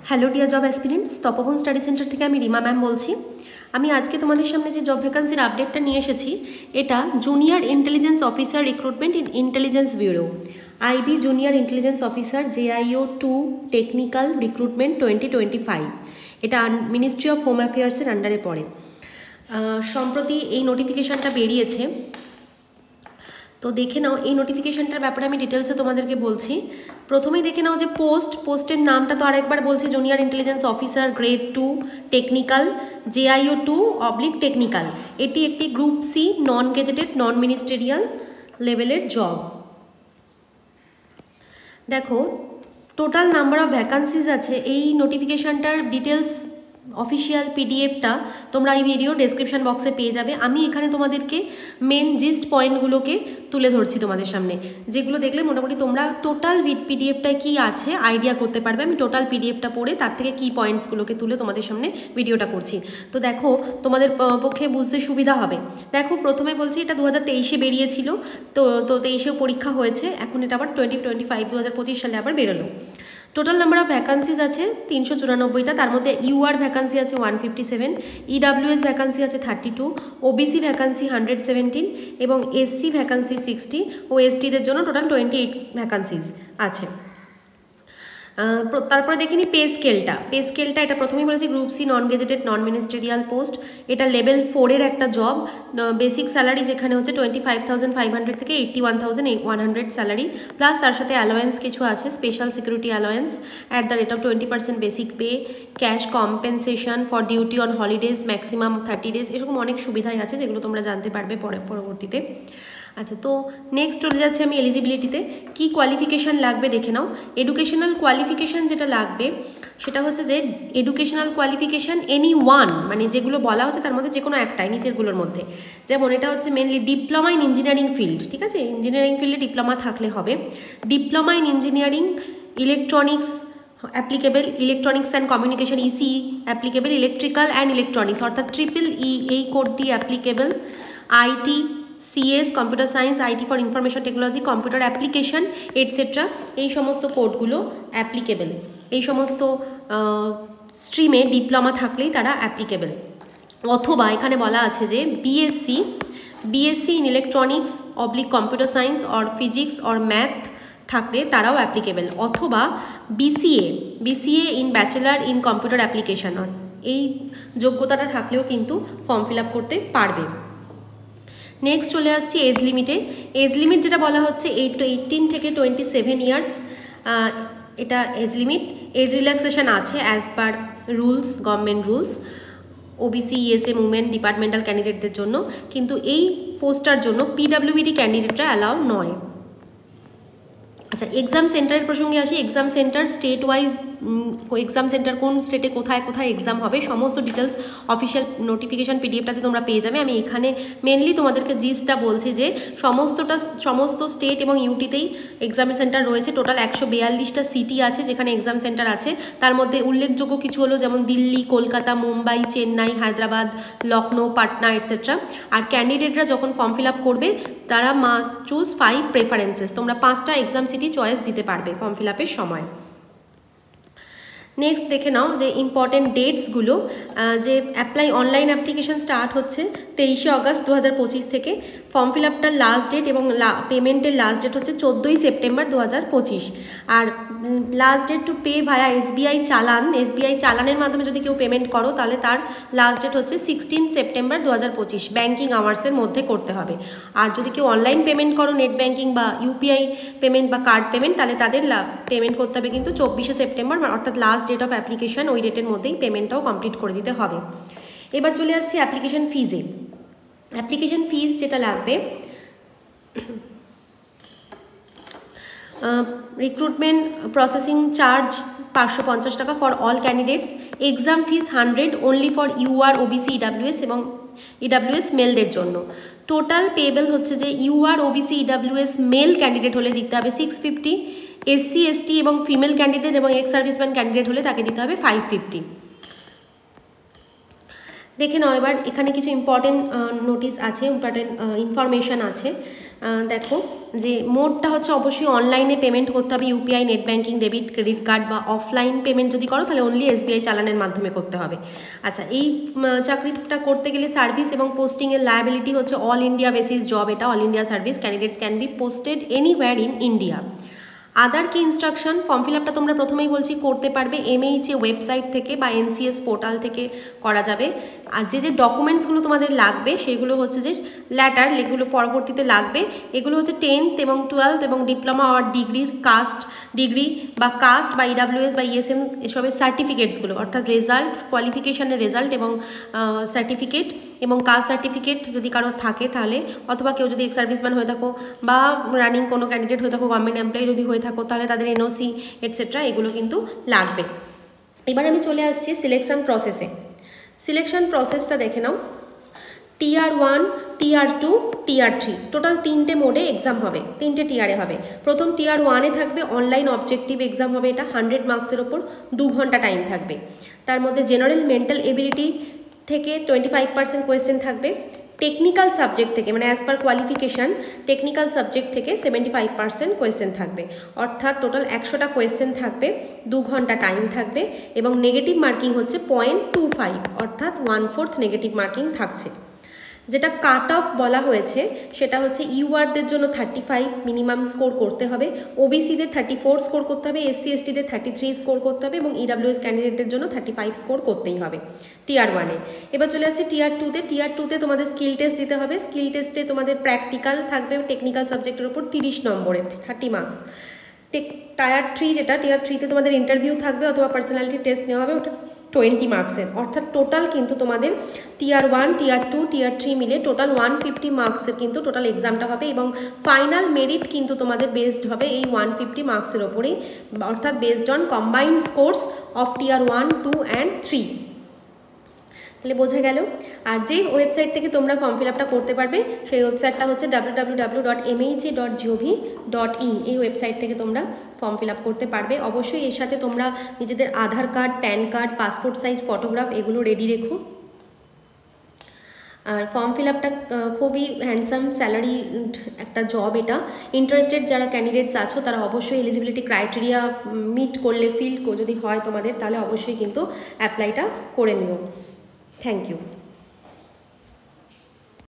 Hello dear job aspirants, তপবন study centre থেকে আমি Rima ma'am বলছি। আমি আজকে তোমাদের সামনে যে জব ভ্যাকান্সির আপডেটটা নিয়ে এসেছি, এটা junior intelligence officer recruitment in intelligence bureau, IB junior intelligence officer JIO 2 technical recruitment 2025। এটা মিনিস্ট্রি অফ হোম অ্যাফেয়ার্সের আন্ডারে পড়ে। সম্প্রতি এই নোটিফিকেশানটা বেরিয়েছে, তো দেখে নাও এই নোটিফিকেশানটার ব্যাপারে আমি ডিটেলসে তোমাদেরকে বলছি। প্রথমেই দেখে নাও যে পোস্টের নামটা তো আরেকবার বলছি, junior intelligence officer grade 2 technical JIO 2 technical. এটি একটি গ্রুপ সি নন গেজেটেড নন মিনিস্টেরিয়াল লেভেলের জব। দেখো টোটাল নাম্বার অফ ভ্যাকান্সিজ আছে। এই নোটিফিকেশানটার ডিটেলস অফিসিয়াল পিডিএফটা তোমরা এই ভিডিও ডেসক্রিপশন বক্সে পেয়ে যাবে। আমি এখানে তোমাদেরকে মেন জিস্ট পয়েন্টগুলোকে তুলে ধরছি তোমাদের সামনে, যেগুলো দেখলে মোটামুটি তোমরা টোটাল পিডিএফটায় কী আছে আইডিয়া করতে পারবে। আমি টোটাল পিডিএফটা পড়ে তার থেকে কী পয়েন্টসগুলোকে তুলে তোমাদের সামনে ভিডিওটা করছি, তো দেখো তোমাদের পক্ষে বুঝতে সুবিধা হবে। দেখো প্রথমে বলছি এটা 2023-এ বেরিয়েছিল, তো 23-এও পরীক্ষা হয়েছে, এখন এটা আবার 2025 সালে আবার বেরোলো। টোটাল নাম্বার অফ ভ্যাকান্সিজ আছে 394টা, তার মধ্যে UR ভ্যাকান্সি আছে 157, EWS ভ্যাকান্সি আছে 32, OBC ভ্যাকান্সি 117 এবং SC ভ্যাকান্সি 60 ও STদের জন্য টোটাল 28 ভ্যাকান্সিজ আছে। তারপরে দেখিনি পে স্কেলটা এটা প্রথমেই বলেছি গ্রুপ সি নন গেজেটেড নন মিনিস্টেরিয়াল পোস্ট। এটা লেভেল 4-এর একটা জব। বেসিক স্যালারি যেখানে হচ্ছে 25,500 থেকে 81,100 স্যালারি, প্লাস তার সাথে অ্যালোয়েন্স কিছু আছে, special security allowance at the rate of 20% basic pay, cash compensation for duty on holidays maximum 30 days, এরকম অনেক সুবিধাই আছে যেগুলো তোমরা জানতে পারবে পরবর্তীতে। আচ্ছা, তো নেক্সট চলে যাচ্ছে আমি এলিজিবিলিটিতে। কি কোয়ালিফিকেশান লাগবে দেখে নাও। এডুকেশনাল কোয়ালিফিকেশান যেটা লাগবে সেটা হচ্ছে যে এডুকেশনাল কোয়ালিফিকেশান এনি ওয়ান, মানে যেগুলো বলা হচ্ছে তার মধ্যে যে কোনো একটাই নিচেরগুলোর মধ্যে। যেমন এটা হচ্ছে mainly diploma in engineering field, ঠিক আছে, ইঞ্জিনিয়ারিং ফিল্ডে ডিপ্লোমা থাকলে হবে। Diploma in engineering electronics applicable, electronics and communication ECE applicable, electrical and electronics অর্থাৎ EEE এই কোডটি applicable. IT CS computer science, IT for information technology, computer application etcetera, এই সমস্ত কোডগুলো অ্যাপ্লিকেবল। এই সমস্ত স্ট্রিমে ডিপ্লোমা থাকলেই তারা অ্যাপ্লিকেবল। অথবা এখানে বলা আছে যে BSc in electronics computer science or physics or math থাকলে তারাও অ্যাপ্লিকেবল। অথবা BCA in bachelor in computer application, এই যোগ্যতাটা থাকলেও কিন্তু ফর্ম ফিল আপ করতে পারবে। নেক্সট চলে আসছি এজ লিমিটে। এজ লিমিট যেটা বলা হচ্ছে 18 থেকে 27 ইয়ার্স, এটা এজ লিমিট। এজ রিল্যাক্সেশন আছে as per rules, government rules, OBC ESM women departmental ক্যান্ডিডেটদের জন্য, কিন্তু এই পোস্টটার জন্য PWBD ক্যান্ডিডেটরা অ্যালাউ নয়। আচ্ছা, এক্সাম সেন্টারের প্রসঙ্গে আসি। Exam centre state wise, exam centre কোন স্টেটে কোথায় কোথায় এক্সাম হবে সমস্ত ডিটেলস অফিসিয়াল নোটিফিকেশান পিডিএফটাতে তোমরা পেয়ে যাবে। আমি এখানে মেনলি তোমাদেরকে জিস্টটা বলছি যে সমস্ত স্টেট এবং ইউটিতেই এক্সাম সেন্টার রয়েছে। টোটাল 142টা সিটি আছে যেখানে এক্সাম সেন্টার আছে। তার মধ্যে উল্লেখযোগ্য কিছু হলো যেমন দিল্লি, কলকাতা, মুম্বাই, চেন্নাই, হায়দ্রাবাদ, লখনৌ, পাটনা এটসেট্রা। আর ক্যান্ডিডেটরা যখন ফর্ম ফিল আপ করবে তারা মাস্ট চুজ 5 প্রেফারেন্সেস। তোমরা 5টা এক্সাম সিটি চয়েস দিতে পারবে ফর্ম ফিল আপের সময়। নেক্সট দেখে নাও যে ইম্পর্টেন্ট ডেটসগুলো, যে অনলাইন অ্যাপ্লিকেশান স্টার্ট হচ্ছে 23 অগস্ট 2025 থেকে। ফর্ম ফিল আপটার লাস্ট ডেট এবং পেমেন্টের লাস্ট ডেট হচ্ছে 14 সেপ্টেম্বর 2025। আর last date to pay via SBI চালানের মাধ্যমে যদি কেউ পেমেন্ট করো তাহলে তার লাস্ট ডেট হচ্ছে 16 সেপ্টেম্বর 2025, ব্যাঙ্কিং আওয়ার্সের মধ্যে করতে হবে। আর যদি কেউ অনলাইন পেমেন্ট করো, নেট ব্যাঙ্কিং বা UPI পেমেন্ট বা কার্ড পেমেন্ট, তাহলে তাদের পেমেন্ট করতে হবে কিন্তু 24 সেপ্টেম্বর, অর্থাৎ লাস্ট ডেট অফ অ্যাপ্লিকেশন, ওই ডেটের মধ্যেই পেমেন্টটাও কমপ্লিট করে দিতে হবে। এবার চলে আসছি অ্যাপ্লিকেশন ফিজে। অ্যাপ্লিকেশন ফিজ যেটা লাগবে, রিক্রুটমেন্ট প্রসেসিং চার্জ 550 টাকা for all candidates. Exam fees 100 only for UR OBC EWS এবং EWS মেলদের জন্য। টোটাল পেয়েবল হচ্ছে যে UR OBC EWS male candidate হলে দিতে হবে 650, SC ST এবং ফিমেল ক্যান্ডিডেট এবং এক্স সার্ভিসম্যান ক্যান্ডিডেট হলে তাকে দিতে হবে 550। দেখে নাও এবার এখানে কিছু ইম্পর্টেন্ট নোটিস আছে, ইম্পর্টেন্ট ইনফরমেশান আছে। দেখো যে মোডটা হচ্ছে অবশ্যই অনলাইনে পেমেন্ট করতে হবে, UPI, net banking, debit, credit card বা অফলাইন পেমেন্ট যদি করো তাহলে অনলি এসবিআই চালানের মাধ্যমে করতে হবে। আচ্ছা, এই চাকরিটা করতে গেলে সার্ভিস এবং পোস্টিংয়ের লায়াবিলিটি হচ্ছে অল ইন্ডিয়া বেসিস জব, এটা all India service, candidates can be posted anywhere in India. Other key instruction, form fill আপটা তোমরা প্রথমেই বলছি করতে পারবে এমএইচএ ওয়েবসাইট থেকে বা এনসিএস পোর্টাল থেকে করা যাবে। আর যে যে ডকুমেন্টসগুলো তোমাদের লাগবে সেগুলো হচ্ছে যে ল্যাটার, এগুলো পরবর্তীতে লাগবে, এগুলো হচ্ছে 10th এবং 12th এবং ডিপ্লোমা আর ডিগ্রির ডিগ্রি বা কাস্ট বা ইডাব্লিউএস বা ইএসএম এসবের সার্টিফিকেটসগুলো, অর্থাৎ রেজাল্ট, কোয়ালিফিকেশানের রেজাল্ট এবং সার্টিফিকেট এবং কাস্ট সার্টিফিকেট যদি কারোর থাকে তাহলে, অথবা কেউ যদি এক্স সার্ভিসম্যান হয়ে থাকো বা রানিং কোনো ক্যান্ডিডেট হয়ে থাকো, গভর্নমেন্ট এমপ্লয়ি যদি হয়ে থাকো তাহলে তাদের এনওসি এটসেট্রা এগুলো কিন্তু লাগবে। এবার আমি চলে আসছি সিলেকশন প্রসেসে। সিলেকশন প্রসেসটা দেখে নাও। টিয়ার 1, টিয়ার 2, টিয়ার 3, টোটাল 3টে মোডে এক্সাম হবে, 3টে টিয়ারে হবে। প্রথম টিয়ার 1-এ থাকবে অনলাইন অবজেক্টিভ এক্সাম হবে, এটা 100 মার্কসের ওপর 2 ঘন্টা টাইম থাকবে। তার মধ্যে জেনারেল মেন্টাল এবিলিটি থেকে 25% কোয়েশ্চেন থাকবে, টেকনিক্যাল সাবজেক্ট থেকে মানে as per qualification technical subject থেকে 75% কোয়েশ্চেন থাকবে, অর্থাৎ টোটাল 100টা কোয়েশ্চেন থাকবে, 2 ঘন্টা টাইম থাকবে এবং নেগেটিভ মার্কিং হচ্ছে 0.25, অর্থাৎ 1/4 নেগেটিভ মার্কিং থাকছে। যেটা কাট অফ বলা হয়েছে সেটা হচ্ছে ইউআরদের জন্য 35 মিনিমাম স্কোর করতে হবে, ওবিসিদের 34 স্কোর করতে হবে, এসসি এসটিদের 33 স্কোর করতে হবে এবং ইডাব্লিউএস ক্যান্ডিডেটের জন্য 35 স্কোর করতেই হবে টিয়ার 1-এ। এবার চলে আসছে টিয়ার 2-তে। টিয়ার 2-তে তোমাদের স্কিল টেস্ট দিতে হবে, স্কিল টেস্টে তোমাদের প্র্যাকটিক্যাল থাকবে টেকনিক্যাল সাবজেক্টের উপর 30 নম্বরের, 30 মার্কস। টিয়ার 3 যেটা, টিয়ার 3-তে তোমাদের ইন্টারভিউ থাকবে অথবা পার্সোনালিটি টেস্ট নেওয়া হবে, ওটা 20 মার্কসের, অর্থাৎ টোটাল কিন্তু তোমাদের টিয়ার 1, টিয়ার 2, টিয়ার 3 মিলে টোটাল 150 মার্কসের কিন্তু টোটাল এক্সামটা হবে এবং ফাইনাল মেরিট কিন্তু তোমাদের বেসড হবে এই 150 মার্কসের ওপরেই, অর্থাৎ based on combined scores of tier 1, 2 and 3। তাহলে বোঝা গেল। আর যে ওয়েবসাইট থেকে তোমরা ফর্ম ফিল আপটা করতে পারবে সেই ওয়েবসাইটটা হচ্ছে www.mha.gov.in, এই ওয়েবসাইট থেকে তোমরা ফর্ম ফিল আপ করতে পারবে। অবশ্যই এর সাথে তোমরা নিজেদের Aadhaar card, PAN card, passport size photograph এগুলো রেডি রেখো। আর ফর্ম ফিল আপটা খুবই হ্যান্ডসাম স্যালারি একটা জব, এটা ইন্টারেস্টেড যারা ক্যান্ডিডেটস আছো তারা অবশ্যই এলিজিবিলিটি ক্রাইটেরিয়া মিট করলে, ফিল যদি হয় তোমাদের, তাহলে অবশ্যই কিন্তু অ্যাপ্লাইটা করে নিও। Thank you.